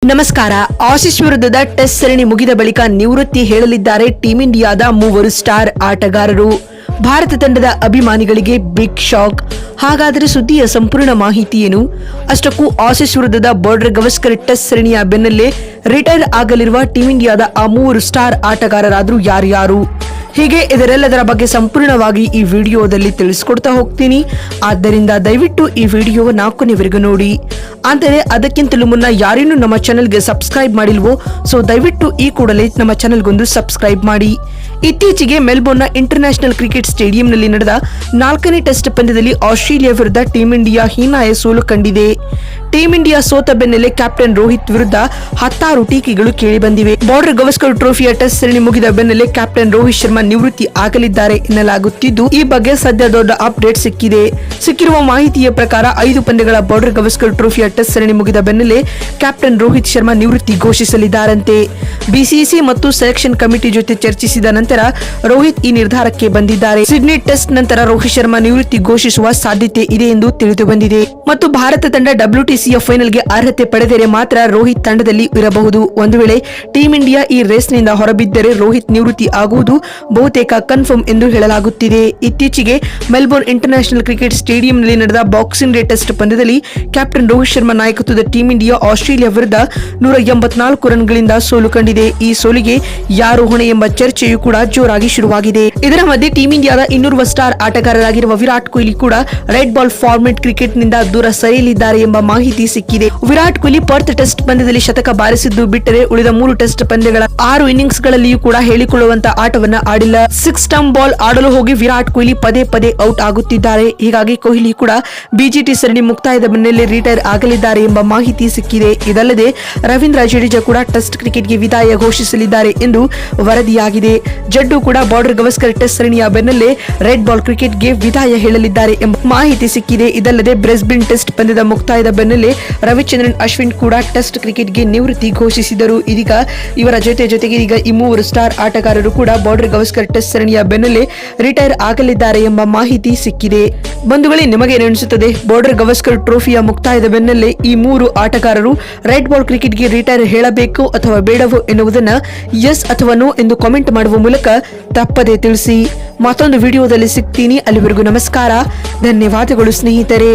ನಮಸ್ಕಾರ. ಆಸೀಸ್ ವಿರುದ್ಧದ ಟೆಸ್ಟ್ ಸರಣಿ ಮುಗಿದ ಬಳಿಕ ನಿವೃತ್ತಿ ಹೇಳಲಿದ್ದಾರೆ ಟೀಂ ಇಂಡಿಯಾದ ಮೂವರು ಸ್ಟಾರ್ ಆಟಗಾರರು. ಭಾರತ ತಂಡದ ಅಭಿಮಾನಿಗಳಿಗೆ ಬಿಗ್ ಶಾಕ್. ಹಾಗಾದರೆ ಸುದ್ದಿಯ ಸಂಪೂರ್ಣ ಮಾಹಿತಿ ಏನು? ಅಷ್ಟಕ್ಕೂ ಆಸೀಸ್ ವಿರುದ್ಧದ ಬಾರ್ಡರ್ ಗವಾಸ್ಕರ್ ಟೆಸ್ಟ್ ಸರಣಿಯ ಬೆನ್ನಲ್ಲೇ ರಿಟೈರ್ ಆಗಲಿರುವ ಟೀಂ ಇಂಡಿಯಾದ ಆ ಮೂವರು ಸ್ಟಾರ್ ಆಟಗಾರರಾದ್ರು ಯಾರ್ಯಾರು? ಹೀಗೆ ಇದರೆಲ್ಲದರ ಬಗ್ಗೆ ಸಂಪೂರ್ಣವಾಗಿ ಈ ವಿಡಿಯೋದಲ್ಲಿ ತಿಳಿಸ್ಕೊಡ್ತಾ ಹೋಗ್ತೀನಿ. ಆದ್ದರಿಂದ ದಯವಿಟ್ಟು ಈ ವಿಡಿಯೋವನ್ನ ಕೊನೆವರೆಗೂ ನೋಡಿ. ಆದರೆ ಅದಕ್ಕಿಂತಲೂ ಮುನ್ನ ಯಾರೇನು ನಮ್ಮ ಚಾನೆಲ್ಗೆ ಸಬ್ಸ್ಕ್ರೈಬ್ ಮಾಡಿಲ್ವೋ ದಯವಿಟ್ಟು ಈ ಕೂಡಲೇ ನಮ್ಮ ಚಾನೆಲ್ಗೊಂದು ಸಬ್ಸ್ಕ್ರೈಬ್ ಮಾಡಿ. ಇತ್ತೀಚೆಗೆ ಮೆಲ್ಬೋರ್ನ್ನ ಇಂಟರ್ನ್ಯಾಷನಲ್ ಕ್ರಿಕೆಟ್ ಸ್ಟೇಡಿಯಂನಲ್ಲಿ ನಡೆದ 4ನೇ ಟೆಸ್ಟ್ ಪಂದ್ಯದಲ್ಲಿ ಆಸ್ಟ್ರೇಲಿಯಾ ವಿರುದ್ಧ ಟೀಂ ಇಂಡಿಯಾ ಹೀನಾಯ ಸೋಲು ಕಂಡಿದೆ. ಟೀಂ ಇಂಡಿಯಾ ಸೋತ ಬೆನ್ನಲ್ಲೇ ಕ್ಯಾಪ್ಟನ್ ರೋಹಿತ್ ವಿರುದ್ಧ 16 ಟೀಕೆಗಳು ಕೇಳಿಬಂದಿವೆ. ಬಾರ್ಡರ್ ಗವಾಸ್ಕರ್ ಟ್ರೋಫಿಯ ಟೆಸ್ಟ್ ಸರಣಿ ಮುಗಿದ ಬೆನ್ನಲ್ಲೇ ಕ್ಯಾಪ್ಟನ್ ರೋಹಿತ್ ಶರ್ಮಾ ನಿವೃತ್ತಿ ಆಗಲಿದ್ದಾರೆ ಎನ್ನಲಾಗುತ್ತಿದ್ದು, ಈ ಬಗ್ಗೆ ಸದ್ಯ ದೊಡ್ಡ ಅಪ್ಡೇಟ್ ಸಿಕ್ಕಿದೆ. ಸಿಕ್ಕಿರುವ ಮಾಹಿತಿಯ ಪ್ರಕಾರ 5 ಪಂದ್ಯಗಳ ಬಾರ್ಡರ್ ಗವಾಸ್ಕರ್ ಟ್ರೋಫಿಯ ಟೆಸ್ಟ್ ಸರಣಿ ಮುಗಿದ ಬೆನ್ನಲ್ಲೇ ಕ್ಯಾಪ್ಟನ್ ರೋಹಿತ್ ಶರ್ಮಾ ನಿವೃತ್ತಿ ಘೋಷಿಸಲಿದ್ದಾರಂತೆ. ಬಿಸಿಸಿ ಮತ್ತು ಸೆಲೆಕ್ಷನ್ ಕಮಿಟಿ ಜೊತೆ ಚರ್ಚಿಸಿದ ನಂತರ ರೋಹಿತ್ ಈ ನಿರ್ಧಾರಕ್ಕೆ ಬಂದಿದ್ದಾರೆ. ಸಿಡ್ನಿ ಟೆಸ್ಟ್ ನಂತರ ರೋಹಿತ್ ಶರ್ಮಾ ನಿವೃತ್ತಿ ಘೋಷಿಸುವ ಸಾಧ್ಯತೆ ಇದೆ ಎಂದು ತಿಳಿದು ಬಂದಿದೆ. ಮತ್ತು ಭಾರತ ತಂಡ WTCಯ ಫೈನಲ್ಗೆ ಅರ್ಹತೆ ಪಡೆದರೆ ಮಾತ್ರ ರೋಹಿತ್ ತಂಡದಲ್ಲಿ ಇರಬಹುದು. ಒಂದು ವೇಳೆ ಟೀಂ ಇಂಡಿಯಾ ಈ ರೇಸ್ನಿಂದ ಹೊರಬಿದ್ದರೆ ರೋಹಿತ್ ನಿವೃತ್ತಿ ಆಗುವುದು ಬಹುತೇಕ ಕನ್ಫರ್ಮ್ ಎಂದು ಹೇಳಲಾಗುತ್ತಿದೆ. ಇತ್ತೀಚೆಗೆ ಮೆಲ್ಬೋರ್ನ್ ಇಂಟರ್ನ್ಯಾಷನಲ್ ಕ್ರಿಕೆಟ್ ಸ್ಟೇಡಿಯಂನಲ್ಲಿ ನಡೆದ ಬಾಕ್ಸಿಂಗ್ ಡೇ ಟೆಸ್ಟ್ ಪಂದ್ಯದಲ್ಲಿ ಕ್ಯಾಪ್ಟನ್ ರೋಹಿತ್ ಶರ್ಮಾ ನಾಯಕತ್ವದ ಟೀಂ ಇಂಡಿಯಾ ಆಸ್ಟ್ರೇಲಿಯಾ ವಿರುದ್ಧ 184 ರನ್ಗಳಿಂದ ಸೋಲು ಕಂಡಿದೆ. ಈ ಸೋಲಿಗೆ ಯಾರು ಹೊಣೆ ಎಂಬ ಚರ್ಚೆಯೂ ಕೂಡ ಜೋರಾಗಿ ಶುರುವಾಗಿದೆ. ಇದರ ಮಧ್ಯೆ ಟೀಂ ಇಂಡಿಯಾದ ಇನ್ನೋರ್ವ ಸ್ಟಾರ್ ಆಟಗಾರರಾಗಿರುವ ವಿರಾಟ್ ಕೊಹ್ಲಿ ಕೂಡ ರೆಡ್ ಬಾಲ್ ಫಾರ್ಮೆಟ್ ಕ್ರಿಕೆಟ್ ನಿಂದ ದೂರ ಸರಿಯಲಿದ್ದಾರೆ ಎಂಬ ಮಾಹಿತಿ ಸಿಕ್ಕಿದೆ. ವಿರಾಟ್ ಕೊಹ್ಲಿ ಪರ್ತ್ ಟೆಸ್ಟ್ ಪಂದ್ಯದಲ್ಲಿ ಶತಕ ಬಾರಿಸಿದ್ದು ಬಿಟ್ಟರೆ ಉಳಿದ 3 ಟೆಸ್ಟ್ ಪಂದ್ಯಗಳ 6 ಇನ್ನಿಂಗ್ಸ್ ಗಳಲ್ಲಿಯೂ ಕೂಡ ಹೇಳಿಕೊಳ್ಳುವಂತ ಆಟವನ್ನ ಆಡಿಲ್ಲ. 6 ಸ್ಟಂಪ್ ಬಾಲ್ ಆಡಲು ಹೋಗಿ ವಿರಾಟ್ ಕೊಹ್ಲಿ ಪದೇ ಪದೇ ಔಟ್ ಆಗುತ್ತಿದ್ದಾರೆ. ಹೀಗಾಗಿ ಕೊಹ್ಲಿ ಕೂಡ BGT ಸರಣಿ ಮುಕ್ತಾಯದ ಬೆನ್ನಲ್ಲೇ ರಿಟೈರ್ ಆಗಲಿದ್ದಾರೆ ಎಂಬ ಮಾಹಿತಿ ಸಿಕ್ಕಿದೆ. ಇದಲ್ಲದೆ ರವೀಂದ್ರ ಜಡೇಜಾ ಕೂಡ ಟೆಸ್ಟ್ ಕ್ರಿಕೆಟ್ಗೆ ವಿದಾಯ ಘೋಷಿಸಲಿದ್ದಾರೆ ಎಂದು ವರದಿಯಾಗಿದೆ. ಜಡ್ಡು ಕೂಡ ಬಾರ್ಡರ್ ಗವಾಸ್ಕರ್ ಟೆಸ್ಟ್ ಸರಣಿಯ ಬೆನ್ನಲ್ಲೇ ರೆಡ್ ಬಾಲ್ ಕ್ರಿಕೆಟ್ಗೆ ವಿದಾಯ ಹೇಳಲಿದ್ದಾರೆ ಎಂಬ ಮಾಹಿತಿ ಸಿಕ್ಕಿದೆ. ಇದಲ್ಲದೆ ಬ್ರಿಸ್ಬೇನ್ ಟೆಸ್ಟ್ ಪಂದ್ಯದ ಮುಕ್ತಾಯದ ಬೆನ್ನಲ್ಲೇ ರವಿಚಂದ್ರನ್ ಅಶ್ವಿನ್ ಕೂಡ ಟೆಸ್ಟ್ ಕ್ರಿಕೆಟ್ಗೆ ನಿವೃತ್ತಿ ಘೋಷಿಸಿದರು. ಇದೀಗ ಇವರ ಜೊತೆಗೆ ಈಗ ಈ ಮೂವರು ಸ್ಟಾರ್ ಆಟಗಾರರು ಕೂಡ ಬಾರ್ಡರ್ ಗವಾಸ್ಕರ್ ಟೆಸ್ಟ್ ಸರಣಿಯ ಬೆನ್ನಲ್ಲೇ ರಿಟೈರ್ ಆಗಲಿದ್ದಾರೆ ಎಂಬ ಮಾಹಿತಿ ಸಿಕ್ಕಿದೆ. ಬಂಧುಗಳೇ, ನಿಮಗೆ ಅನಿಸುತ್ತದೆ ಬಾರ್ಡರ್ ಗವಾಸ್ಕರ್ ಟ್ರೋಫಿಯ ಮುಕ್ತಾಯದ ಬೆನ್ನಲ್ಲೇ ಈ 3 ಆಟಗಾರರು ರೆಡ್ ಬಾಲ್ ಕ್ರಿಕೆಟ್ಗೆ ರಿಟೈರ್ ಹೇಳಬೇಕು ಅಥವಾ ಬೇಡವೋ ಎನ್ನುವುದನ್ನ ಎಸ್ ಅಥವಾ ನೋ ಎಂದು ಕಾಮೆಂಟ್ ಮಾಡುವ ಮೂಲಕ ತಪ್ಪದೇ ತಿಳಿಸಿ. ಮತ್ತೊಂದು ವಿಡಿಯೋದಲ್ಲಿ ಸಿಗ್ತೀನಿ. ಅಲ್ಲಿವರೆಗೂ ನಮಸ್ಕಾರ, ಧನ್ಯವಾದಗಳು ಸ್ನೇಹಿತರೆ.